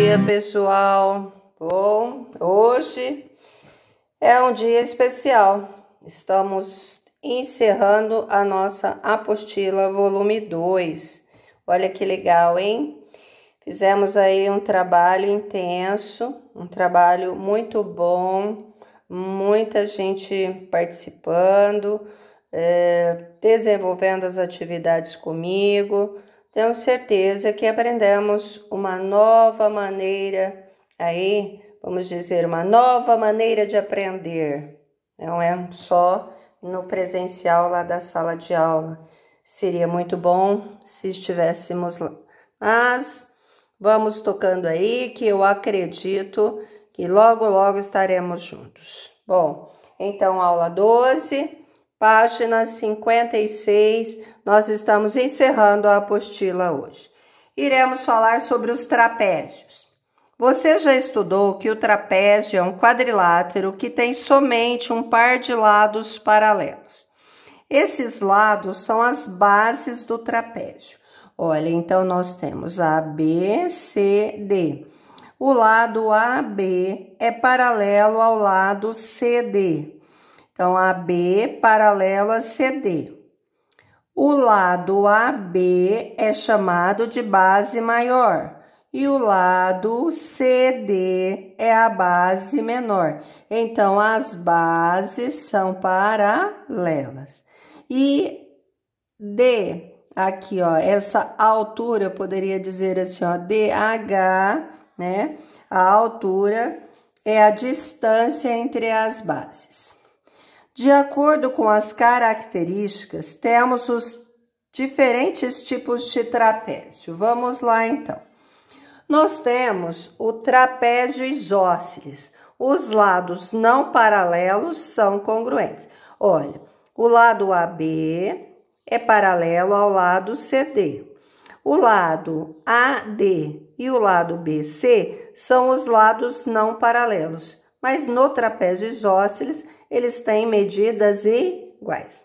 dia, pessoal. Bom, hoje é um dia especial. Estamos encerrando a nossa apostila volume 2. Olha que legal, hein? Fizemos aí um trabalho intenso, um trabalho muito bom, muita gente participando, desenvolvendo as atividades comigo. Tenho certeza que aprendemos uma nova maneira aí, vamos dizer, uma nova maneira de aprender. Não é só no presencial lá da sala de aula. Seria muito bom se estivéssemos lá. Mas vamos tocando aí, que eu acredito que logo, logo estaremos juntos. Bom, então aula 12... Página 56, nós estamos encerrando a apostila hoje. Iremos falar sobre os trapézios. Você já estudou que o trapézio é um quadrilátero que tem somente um par de lados paralelos. Esses lados são as bases do trapézio. Olha, então nós temos A, B, C, D. O lado AB é paralelo ao lado CD. Então, AB paralelo a CD. O lado AB é chamado de base maior e o lado CD é a base menor. Então, as bases são paralelas. E D, aqui, ó, essa altura, eu poderia dizer assim, ó, DH, né? A altura é a distância entre as bases. De acordo com as características, temos os diferentes tipos de trapézio. Vamos lá, então. Nós temos o trapézio isósceles. Os lados não paralelos são congruentes. Olha, o lado AB é paralelo ao lado CD. O lado AD e o lado BC são os lados não paralelos. Mas no trapézio isósceles, eles têm medidas iguais.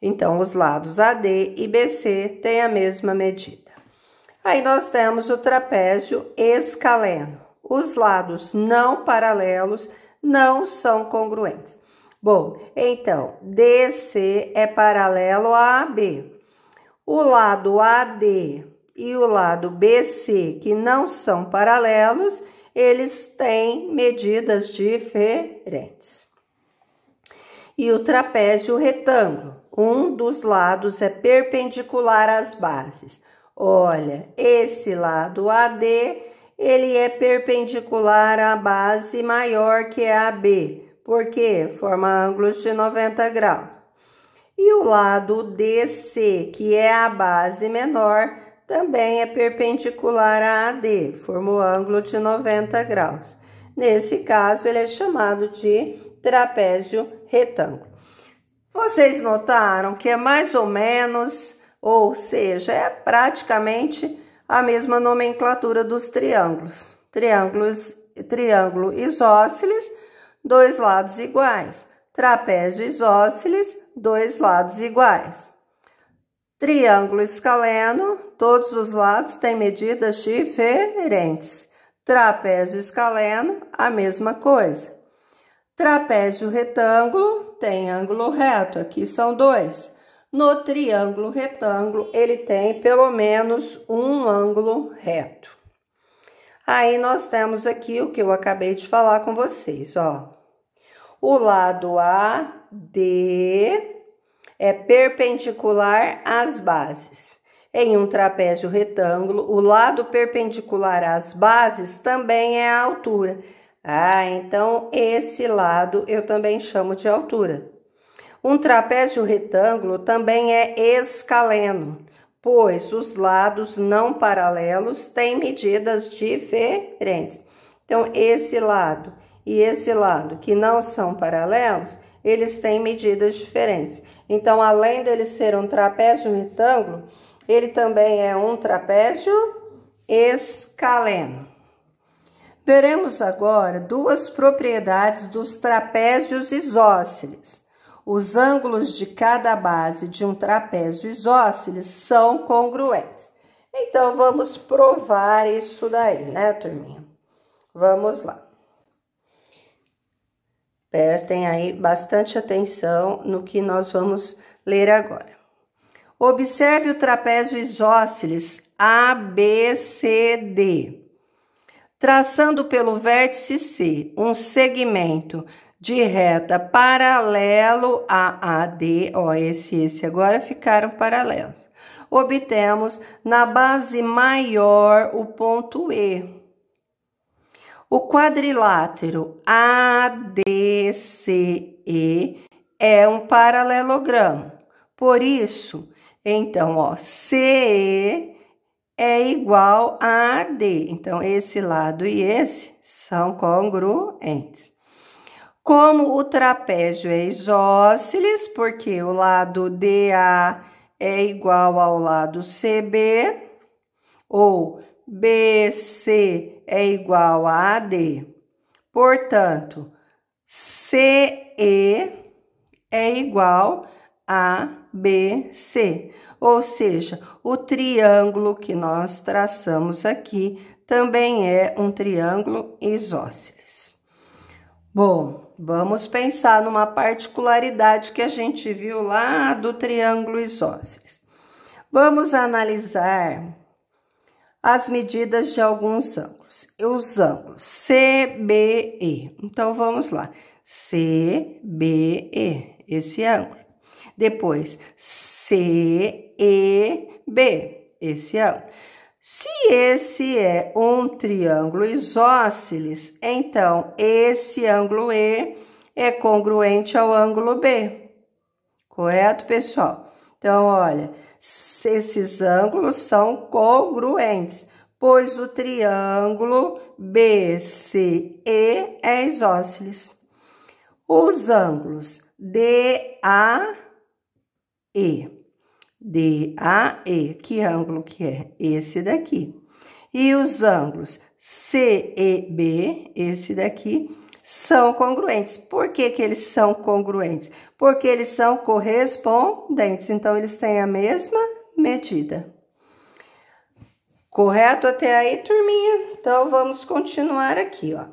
Então, os lados AD e BC têm a mesma medida. Aí, nós temos o trapézio escaleno. Os lados não paralelos não são congruentes. Bom, então, DC é paralelo a AB. O lado AD e o lado BC, que não são paralelos, eles têm medidas diferentes. E o trapézio retângulo, um dos lados é perpendicular às bases. Olha, esse lado AD, ele é perpendicular à base maior que a AB, porque forma ângulos de 90 graus. E o lado DC, que é a base menor, também é perpendicular a AD, forma o ângulo de 90 graus. Nesse caso, ele é chamado de trapézio retângulo. Vocês notaram que é mais ou menos, ou seja, é praticamente a mesma nomenclatura dos triângulos. Triângulo isósceles, dois lados iguais. Trapézio isósceles, dois lados iguais. Triângulo escaleno, todos os lados têm medidas diferentes. Trapézio escaleno, a mesma coisa. Trapézio retângulo tem ângulo reto, aqui são dois. No triângulo retângulo, ele tem pelo menos um ângulo reto. Aí, nós temos aqui o que eu acabei de falar com vocês, ó. O lado AD é perpendicular às bases. Em um trapézio retângulo, o lado perpendicular às bases também é a altura. Ah, então esse lado eu também chamo de altura. Um trapézio retângulo também é escaleno, pois os lados não paralelos têm medidas diferentes. Então, esse lado e esse lado que não são paralelos, eles têm medidas diferentes. Então, além dele ser um trapézio retângulo, ele também é um trapézio escaleno. Veremos agora duas propriedades dos trapézios isósceles. Os ângulos de cada base de um trapézio isósceles são congruentes. Então, vamos provar isso daí, né, turminha? Vamos lá. Prestem aí bastante atenção no que nós vamos ler agora. Observe o trapézio isósceles ABCD, traçando pelo vértice C um segmento de reta paralelo a AD, ó, esse agora ficaram paralelos. Obtemos na base maior o ponto E. O quadrilátero ADCE é um paralelogramo. Por isso, então, ó, CE é igual a AD. Então, esse lado e esse são congruentes. Como o trapézio é isósceles, porque o lado DA é igual ao lado CB, ou BC é igual a AD. Portanto, CE é igual a BC. Ou seja, o triângulo que nós traçamos aqui também é um triângulo isósceles. Bom, vamos pensar numa particularidade que a gente viu lá do triângulo isósceles. Vamos analisar as medidas de alguns ângulos. Os ângulos CBE. Então, vamos lá. CBE, esse ângulo. Depois, CEB, esse ângulo. Se esse é um triângulo isósceles, então esse ângulo E é congruente ao ângulo B. Correto, pessoal? Então, olha, esses ângulos são congruentes, pois o triângulo BCE é isósceles. Os ângulos DAE. DAE, que ângulo que é? Esse daqui. E os ângulos CEB, esse daqui, são congruentes. Por que que eles são congruentes? Porque eles são correspondentes, então eles têm a mesma medida. Correto até aí, turminha? Então, vamos continuar aqui, ó.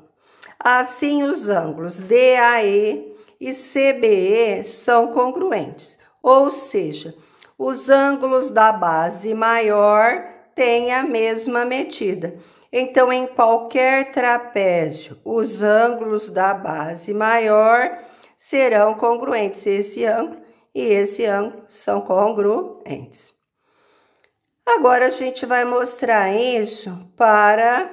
Assim, os ângulos DAE e CBE são congruentes, ou seja, os ângulos da base maior têm a mesma medida. Então, em qualquer trapézio, os ângulos da base maior serão congruentes. Esse ângulo e esse ângulo são congruentes. Agora, a gente vai mostrar isso para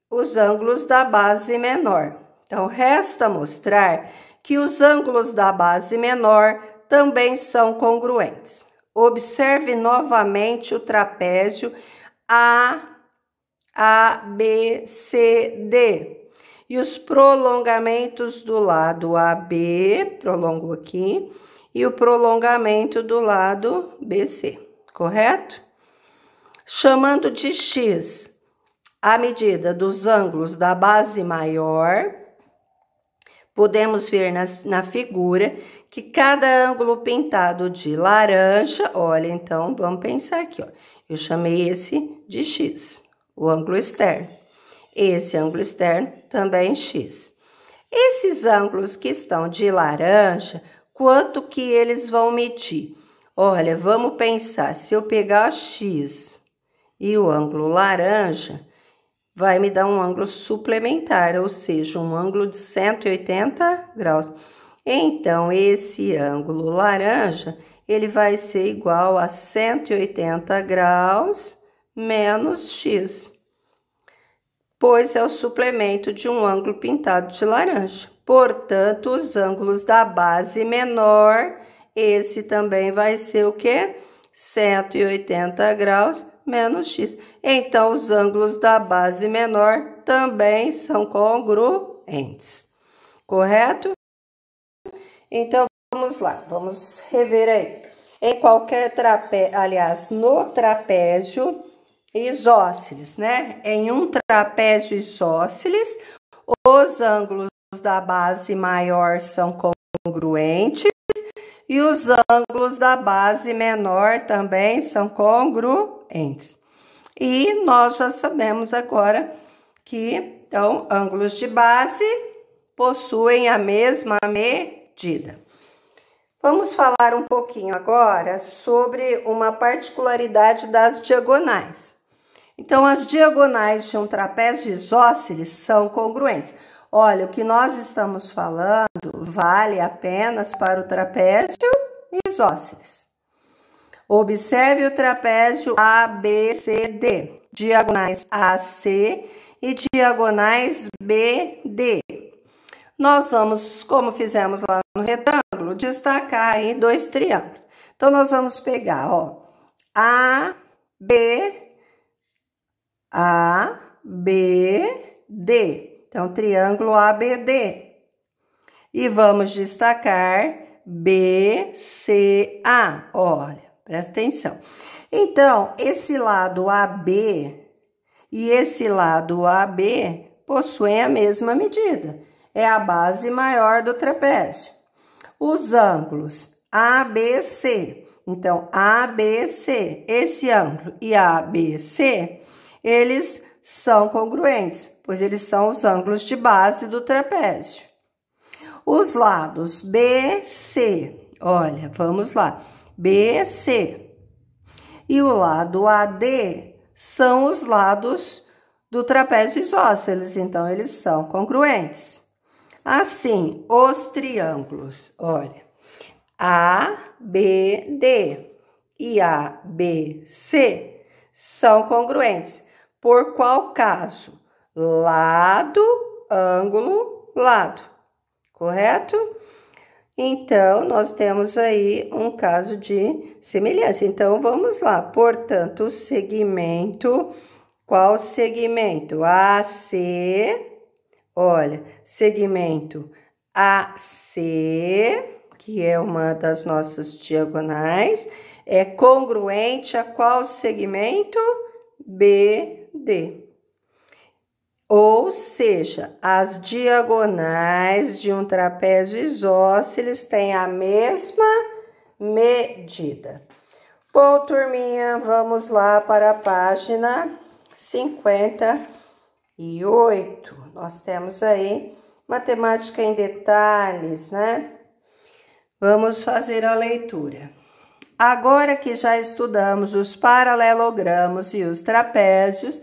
os ângulos da base menor. Então, resta mostrar que os ângulos da base menor também são congruentes. Observe novamente o trapézio ABCD e os prolongamentos do lado AB, prolongo aqui, e o prolongamento do lado BC, correto? Chamando de X a medida dos ângulos da base maior, podemos ver na figura que cada ângulo pintado de laranja, olha, então, vamos pensar aqui, ó. Eu chamei esse de X, o ângulo externo. Esse ângulo externo também X. Esses ângulos que estão de laranja, quanto que eles vão medir? Olha, vamos pensar, se eu pegar X e o ângulo laranja, vai me dar um ângulo suplementar, ou seja, um ângulo de 180 graus. Então, esse ângulo laranja, ele vai ser igual a 180 graus menos X, pois é o suplemento de um ângulo pintado de laranja. Portanto, os ângulos da base menor, esse também vai ser o quê? 180 graus menos X. Então, os ângulos da base menor também são congruentes. Correto? Então, vamos lá. Vamos rever aí. Em qualquer trapézio, aliás, no trapézio isósceles, né? Em um trapézio isósceles, os ângulos da base maior são congruentes e os ângulos da base menor também são congruentes. E nós já sabemos agora que, então, ângulos de base possuem a mesma medida. Vamos falar um pouquinho agora sobre uma particularidade das diagonais. Então, as diagonais de um trapézio isósceles são congruentes. Olha, o que nós estamos falando vale apenas para o trapézio isósceles. Observe o trapézio ABCD, diagonais AC e diagonais BD. Nós vamos, como fizemos lá no retângulo, destacar aí dois triângulos. Então, nós vamos pegar, ó, ABD. Então, triângulo ABD. E vamos destacar BCA. Olha, presta atenção. Então, esse lado AB e esse lado AB possuem a mesma medida. É a base maior do trapézio. Os ângulos ABC, então ABC, esse ângulo e ABC, eles são congruentes, pois eles são os ângulos de base do trapézio. Os lados BC, olha, vamos lá, BC e o lado AD são os lados do trapézio isósceles, então eles são congruentes. Assim, os triângulos, olha, ABD e ABC são congruentes. Por qual caso? Lado, ângulo, lado, correto? Então, nós temos aí um caso de semelhança. Então, vamos lá. Portanto, o segmento, qual segmento? AC. Olha, segmento AC, que é uma das nossas diagonais, é congruente a qual segmento? BD. Ou seja, as diagonais de um trapézio isósceles têm a mesma medida. Bom, turminha, vamos lá para a página 58. Nós temos aí matemática em detalhes, né? Vamos fazer a leitura. Agora que já estudamos os paralelogramos e os trapézios,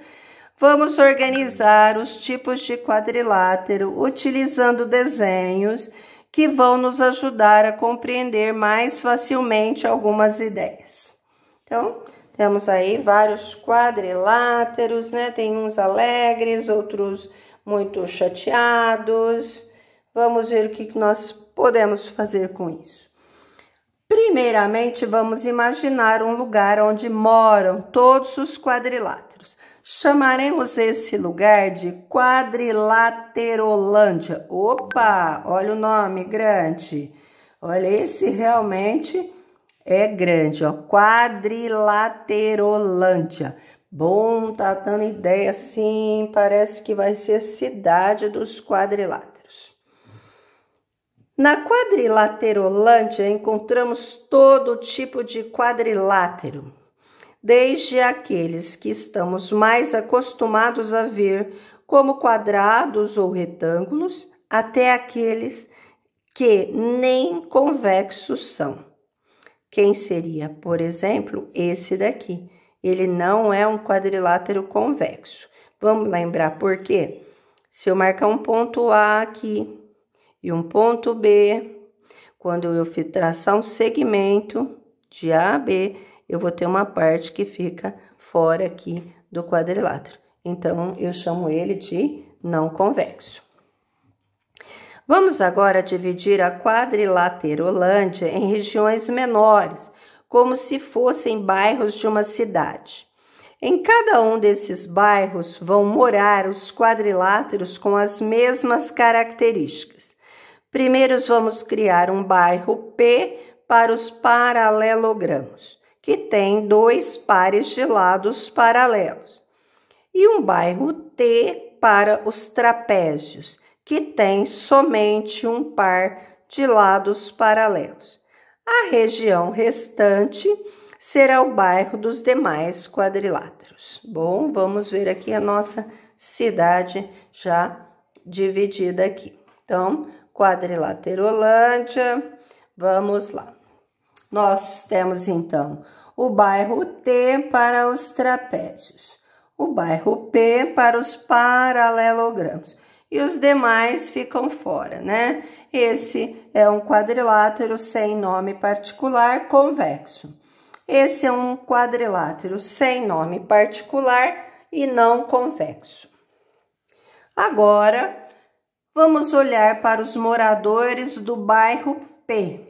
vamos organizar os tipos de quadrilátero utilizando desenhos que vão nos ajudar a compreender mais facilmente algumas ideias. Então, temos aí vários quadriláteros, né? Tem uns alegres, outros muito chateados. Vamos ver o que nós podemos fazer com isso. Primeiramente, vamos imaginar um lugar onde moram todos os quadriláteros. Chamaremos esse lugar de Quadrilaterolândia. Opa, olha o nome grande. Olha, esse realmente é grande, ó. Quadrilaterolândia. Bom, tá dando ideia assim, parece que vai ser a cidade dos quadriláteros. Na Quadrilaterolândia encontramos todo tipo de quadrilátero, desde aqueles que estamos mais acostumados a ver como quadrados ou retângulos, até aqueles que nem convexos são. Quem seria, por exemplo, esse daqui? Ele não é um quadrilátero convexo. Vamos lembrar por quê? Se eu marcar um ponto A aqui e um ponto B, quando eu traçar um segmento de A a B, eu vou ter uma parte que fica fora aqui do quadrilátero. Então, eu chamo ele de não convexo. Vamos agora dividir a Quadrilaterolândia em regiões menores, como se fossem bairros de uma cidade. Em cada um desses bairros vão morar os quadriláteros com as mesmas características. Primeiro, vamos criar um bairro P para os paralelogramos, que tem dois pares de lados paralelos, e um bairro T para os trapézios, que tem somente um par de lados paralelos. A região restante será o bairro dos demais quadriláteros. quadrados. Bom, vamos ver aqui a nossa cidade já dividida aqui. Então, Quadrilaterolândia, vamos lá. Nós temos, então, o bairro T para os trapézios, o bairro P para os paralelogramos, e os demais ficam fora, né? Esse é um quadrilátero sem nome particular convexo. Esse é um quadrilátero sem nome particular e não convexo. Agora, vamos olhar para os moradores do bairro P.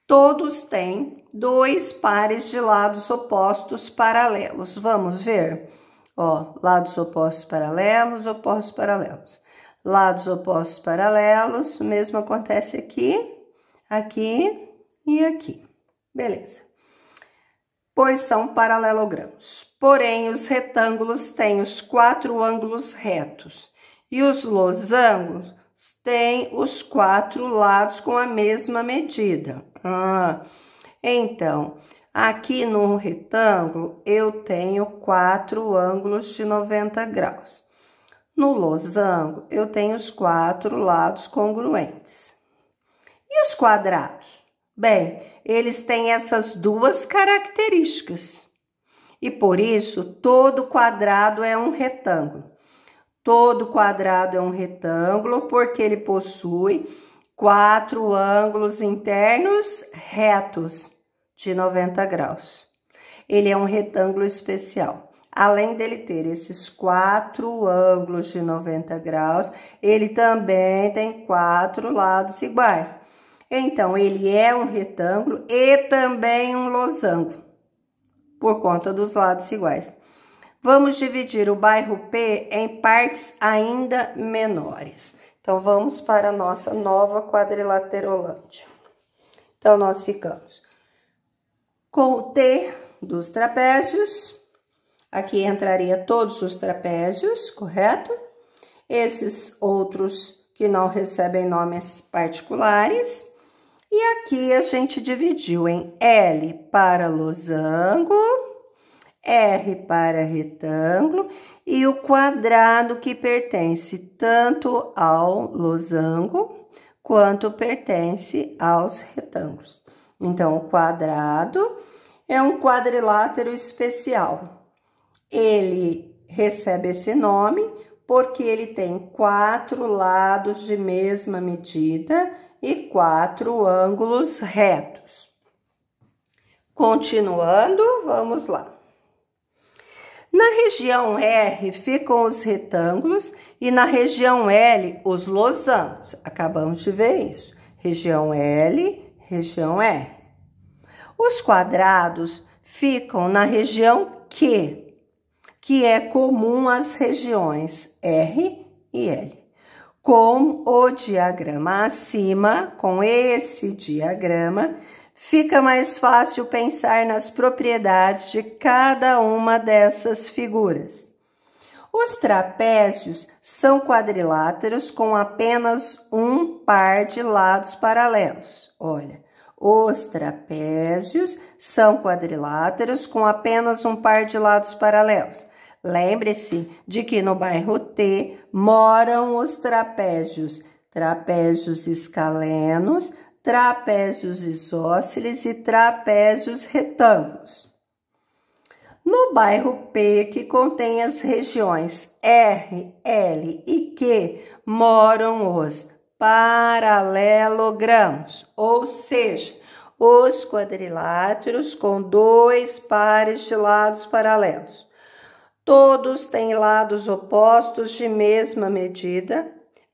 Todos têm dois pares de lados opostos paralelos. Vamos ver? Ó, lados opostos paralelos, opostos paralelos. Lados opostos paralelos, o mesmo acontece aqui, aqui e aqui. Beleza. Pois são paralelogramos. Porém, os retângulos têm os 4 ângulos retos e os losangos têm os 4 lados com a mesma medida. Então, aqui no retângulo eu tenho 4 ângulos de 90 graus. No losango eu tenho os 4 lados congruentes. E os quadrados? Bem, eles têm essas duas características. E por isso, todo quadrado é um retângulo. Todo quadrado é um retângulo porque ele possui 4 ângulos internos retos de 90 graus. Ele é um retângulo especial. Além dele ter esses 4 ângulos de 90 graus, ele também tem 4 lados iguais. Então, ele é um retângulo e também um losango, por conta dos lados iguais. Vamos dividir o bairro P em partes ainda menores. Então, vamos para a nossa nova Quadrilaterolândia. Então, nós ficamos com o T dos trapézios. Aqui entraria todos os trapézios, correto? Esses outros que não recebem nomes particulares. E aqui a gente dividiu em L para losango, R para retângulo e o quadrado que pertence tanto ao losango quanto pertence aos retângulos. Então, o quadrado é um quadrilátero especial. Ele recebe esse nome porque ele tem 4 lados de mesma medida e 4 ângulos retos. Continuando, vamos lá. Na região R ficam os retângulos e na região L os losangos. Acabamos de ver isso. Região L, região R. Os quadrados ficam na região Q, que é comum às regiões R e L. Com o diagrama acima, com esse diagrama, fica mais fácil pensar nas propriedades de cada uma dessas figuras. Os trapézios são quadriláteros com apenas um par de lados paralelos. Olha, os trapézios são quadriláteros com apenas um par de lados paralelos. Lembre-se de que no bairro T moram os trapézios, trapézios escalenos, trapézios isósceles e trapézios retângulos. No bairro P, que contém as regiões R, L e Q, moram os paralelogramos, ou seja, os quadriláteros com 2 pares de lados paralelos. Todos têm lados opostos de mesma medida,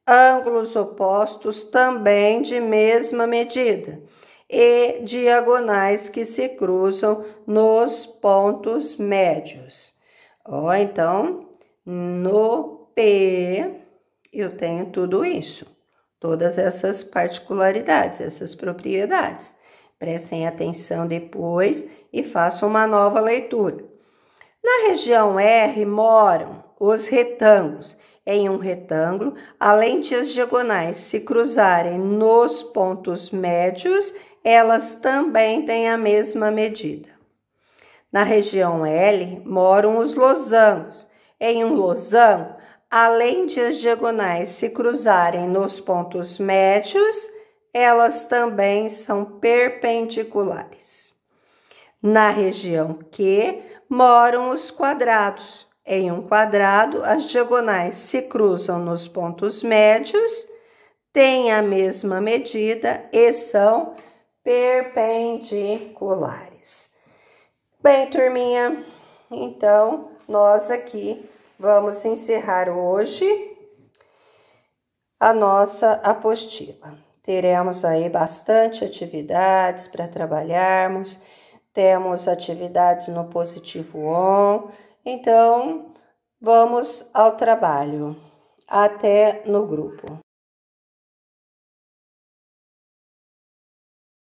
ângulos opostos também de mesma medida e diagonais que se cruzam nos pontos médios. Ó, então, no P eu tenho tudo isso, todas essas particularidades, essas propriedades. Prestem atenção depois e façam uma nova leitura. Na região R moram os retângulos. Em um retângulo, além de as diagonais se cruzarem nos pontos médios, elas também têm a mesma medida. Na região L moram os losangos. Em um losango, além de as diagonais se cruzarem nos pontos médios, elas também são perpendiculares. Na região Q moram os quadrados. Em um quadrado, as diagonais se cruzam nos pontos médios, têm a mesma medida e são perpendiculares. Bem, turminha, então nós aqui vamos encerrar hoje a nossa apostila. Teremos aí bastante atividades para trabalharmos, temos atividades no positivo on, então vamos ao trabalho. Até no grupo.